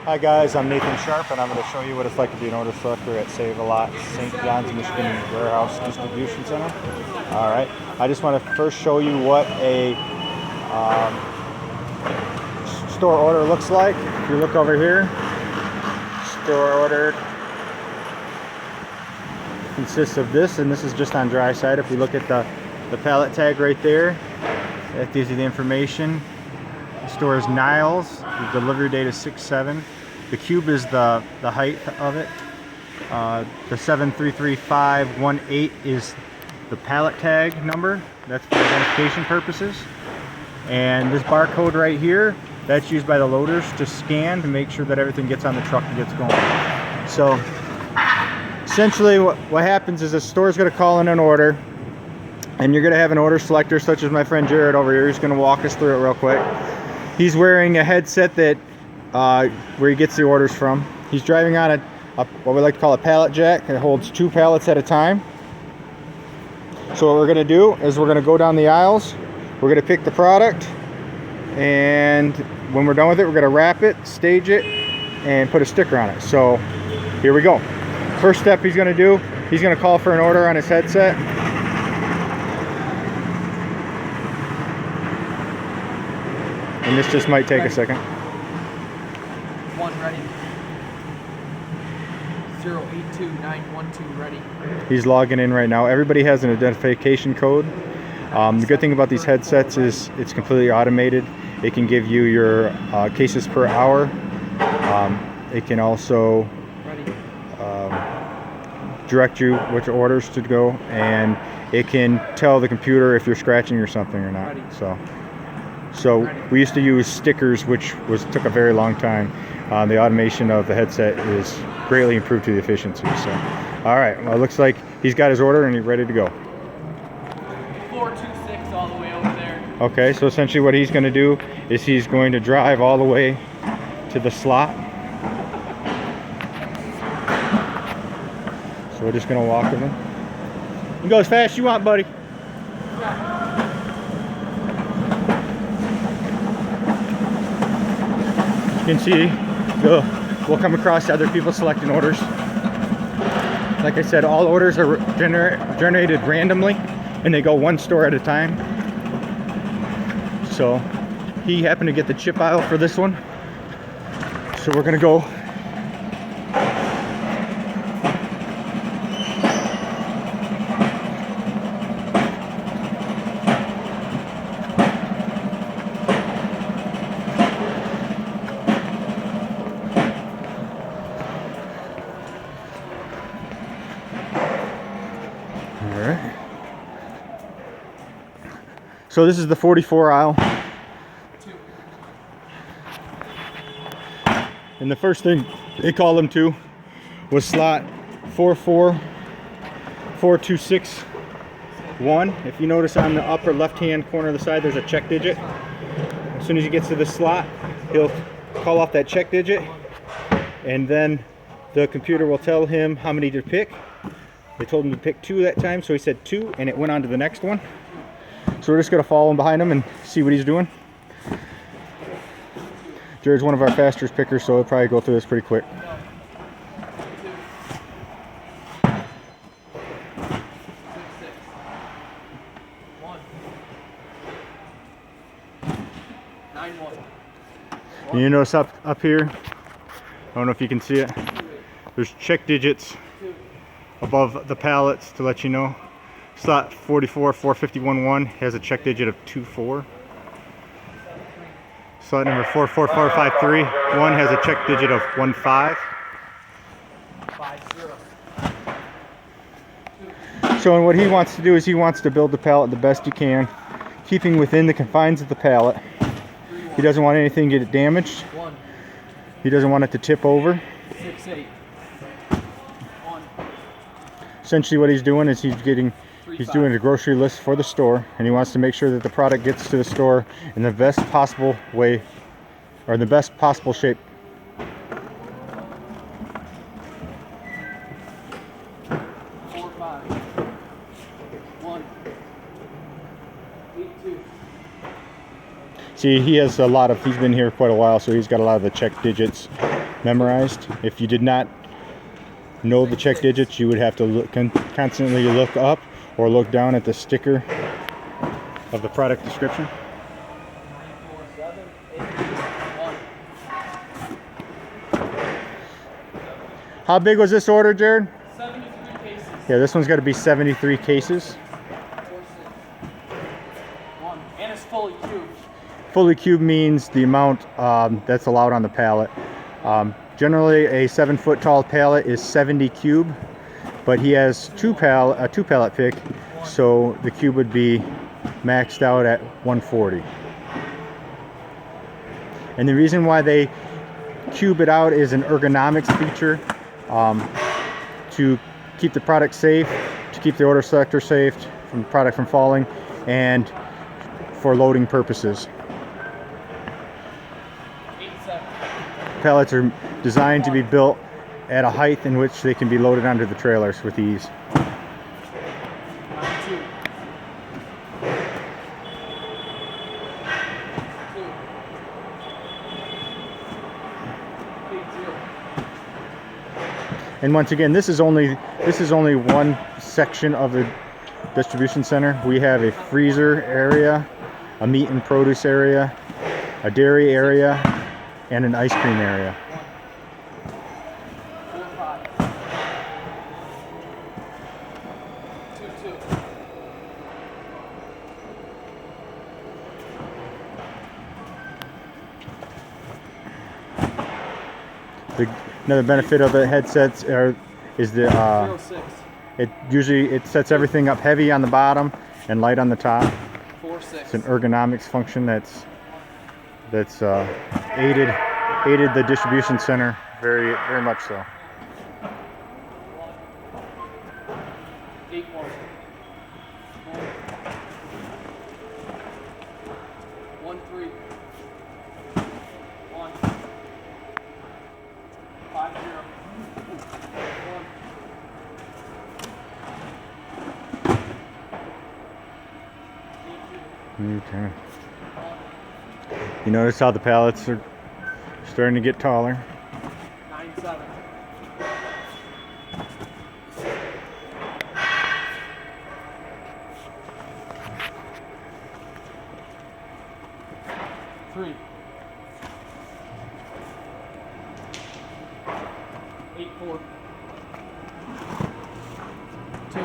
Hi guys, I'm Nathan Sharp and I'm going to show you what it's like to be an order selector at Save-A-Lot St. John's, Michigan Warehouse Distribution Center. Alright, I just want to first show you what a store order looks like. If you look over here, store order consists of this, and this is just on dry side. If we look at the pallet tag right there, that gives you the information. The store is Niles. The delivery date is 6/7. The cube is the height of it. The 733-518 is the pallet tag number. That's for identification purposes. And this barcode right here, that's used by the loaders to scan to make sure that everything gets on the truck and gets going. So essentially what happens is the store is going to call in an order, and you're going to have an order selector such as my friend Jared over here. He's going to walk us through it real quick. He's wearing a headset that where he gets the orders from. He's driving on what we like to call a pallet jack. It holds 2 pallets at a time. So what we're going to do is we're going to go down the aisles. We're going to pick the product, and when we're done with it, we're going to wrap it, stage it, and put a sticker on it. So here we go. First step he's going to do, he's going to call for an order on his headset. And this just might take a second. 1 ready. 082912 ready. He's logging in right now. Everybody has an identification code. The good thing about these headsets is it's completely automated. It can give you your cases per hour. It can also direct you which orders to go, and it can tell the computer if you're scratching or something or not. So we used to use stickers, which took a very long time. The automation of the headset is greatly improved to the efficiency. So, all right, well, it looks like he's got his order and he's ready to go. 426 all the way over there. Okay, so essentially what he's going to do is he's going to drive all the way to the slot. So we're just going to walk with him. You can go as fast as you want, buddy. You can see we'll come across other people selecting orders. Like I said, all orders are generated randomly, and they go 1 store at a time. So he happened to get the chip aisle for this one, so we're gonna go. Alright. So this is the 44 aisle. And the first thing they called them to was slot 44261. If you notice on the upper left hand corner of the side, there's a check digit. As soon as he gets to this slot, he'll call off that check digit, and then the computer will tell him how many to pick. They told him to pick 2 that time, so he said 2, and it went on to the next one. So we're just going to follow him behind him and see what he's doing. Jared's one of our fastest pickers, so he'll probably go through this pretty quick. And you notice up here, I don't know if you can see it, there's check digits above the pallets to let you know. Slot 444511 has a check digit of 24. Slot number 444531 has a check digit of 15. So what he wants to do is he wants to build the pallet the best he can, keeping within the confines of the pallet. He doesn't want anything to get damaged. He doesn't want it to tip over. 68. Essentially what he's doing is he's doing a grocery list for the store, and he wants to make sure that the product gets to the store in the best possible way, or in the best possible shape. 182. See, he has a lot of, he's been here quite a while, so he's got a lot of the check digits memorized. If you did not know the check digits, you would have to constantly look up or look down at the sticker of the product description. 1. How big was this order, Jared? 73 cases. Yeah, this one's got to be 73 cases. 1. And it's fully cubed. Fully cubed means the amount that's allowed on the pallet. Generally, a 7-foot tall pallet is 70 cube, but he has a two pallet pick, so the cube would be maxed out at 140. And the reason why they cube it out is an ergonomics feature, to keep the product safe, to keep the order selector safe from the product from falling, and for loading purposes. 87. Pallets are designed to be built at a height in which they can be loaded onto the trailers with ease. 92. 2. And once again, this is only one section of the distribution center. We have a freezer area, a meat and produce area, a dairy area, and an ice cream area. 4, 5. 2, 2. Another benefit of the headsets is the 06. it sets everything up heavy on the bottom and light on the top. 4, 6. It's an ergonomics function that's aided the distribution center very much so. 8, 1. 1, 3. 1. 5, 0. 1. Okay. You notice how the pallets are starting to get taller. 9, 7. 3. 8, 4. 2.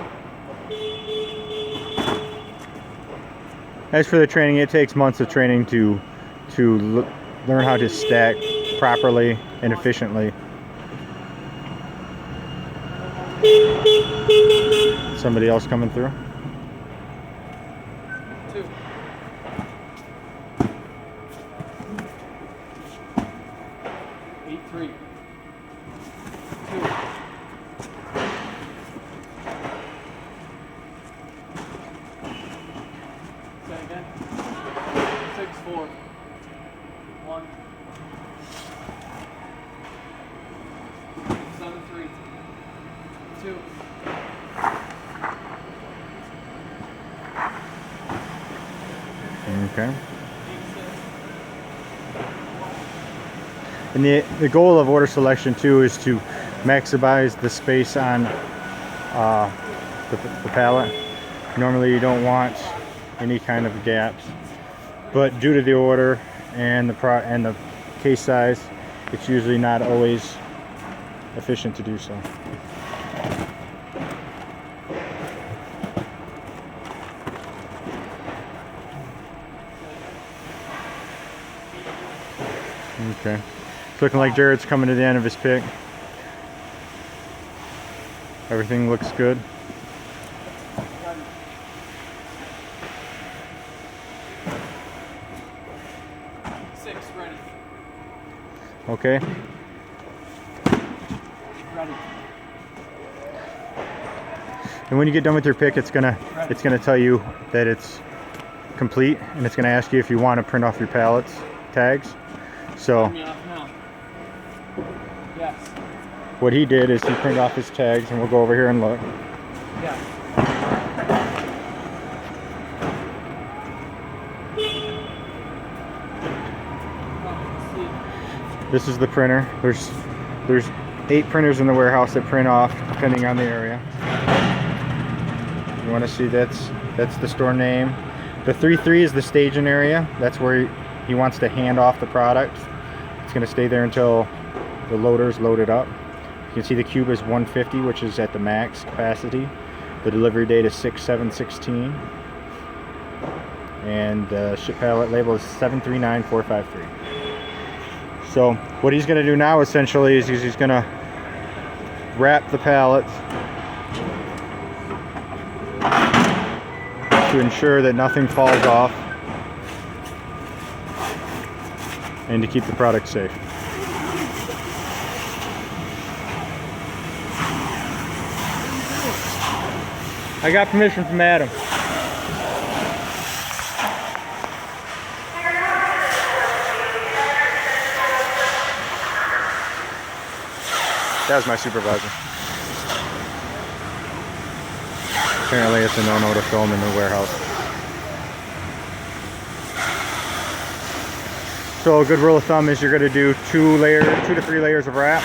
As for the training, it takes months of training to learn how to stack properly and efficiently. Somebody else coming through? 2. 8, 3. 2. Say again. 6, 4. 1. 7, 3. 2. Okay. 8, 6. And the goal of order selection too is to maximize the space on the pallet. Normally you don't want any kind of gaps, but due to the order and the case size, it's usually not always efficient to do so. Okay. It's looking like Jared's coming to the end of his pick. Everything looks good. Ready. Six, ready. Okay. Ready. And when you get done with your pick, it's gonna tell you that it's complete, and it's gonna ask you if you want to print off your pallets tags. So Turn me off now. Yes. what he did is he printed off his tags, and we'll go over here and look. Yes. Come, see. This is the printer. There's There's 8 printers in the warehouse that print off depending on the area. You want to see that's the store name. The 3-3 is the staging area. That's where he wants to hand off the product. It's going to stay there until the loader's loaded up. You can see the cube is 150, which is at the max capacity. The delivery date is 6/7/16. And the ship pallet label is 739453. So what he's going to do now essentially is he's going to wrap the pallets to ensure that nothing falls off and to keep the product safe. I got permission from Adam. That was my supervisor. Apparently it's a no-no to film in the warehouse. So a good rule of thumb is you're going to do 2 to 3 layers of wrap.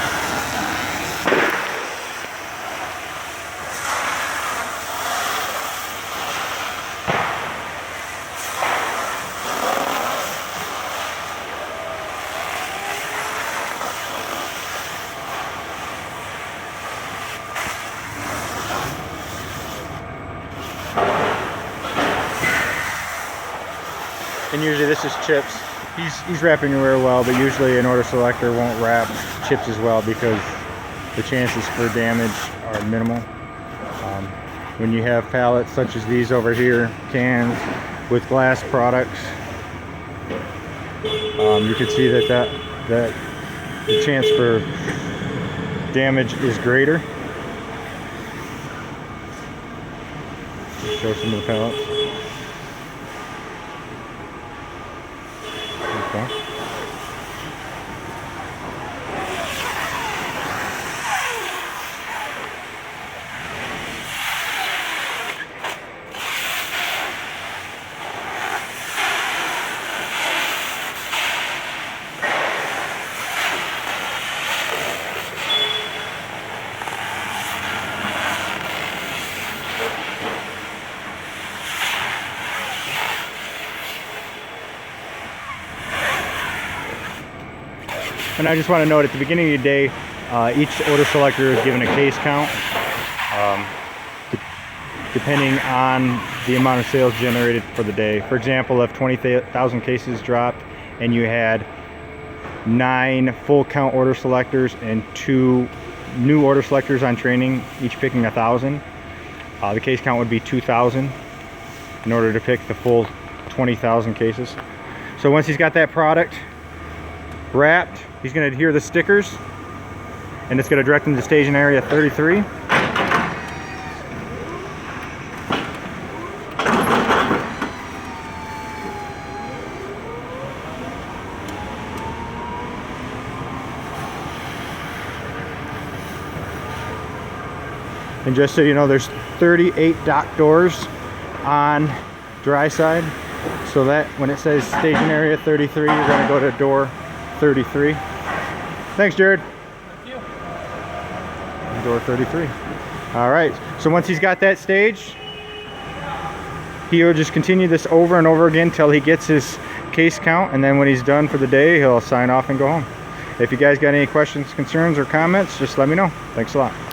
And usually this is chips. He's wrapping very well, but usually an order selector won't wrap chips as well because the chances for damage are minimal. When you have pallets such as these over here, cans with glass products, you can see that the chance for damage is greater. Show some of the pallets. Okay. And I just want to note at the beginning of the day, each order selector is given a case count, depending on the amount of sales generated for the day. For example, if 20,000 cases dropped and you had 9 full count order selectors and 2 new order selectors on training, each picking 1,000, the case count would be 2,000 in order to pick the full 20,000 cases. So once he's got that product wrapped, he's going to adhere the stickers, and it's going to direct him to staging area 33. And just so you know, there's 38 dock doors on dry side, so that when it says staging area 33, you're going to go to door 33. Thanks, Jared. Thank you. Door 33. All right, so once he's got that staged, he'll just continue this over and over again till he gets his case count, and then when he's done for the day, he'll sign off and go home. If you guys got any questions, concerns, or comments, just let me know. Thanks a lot.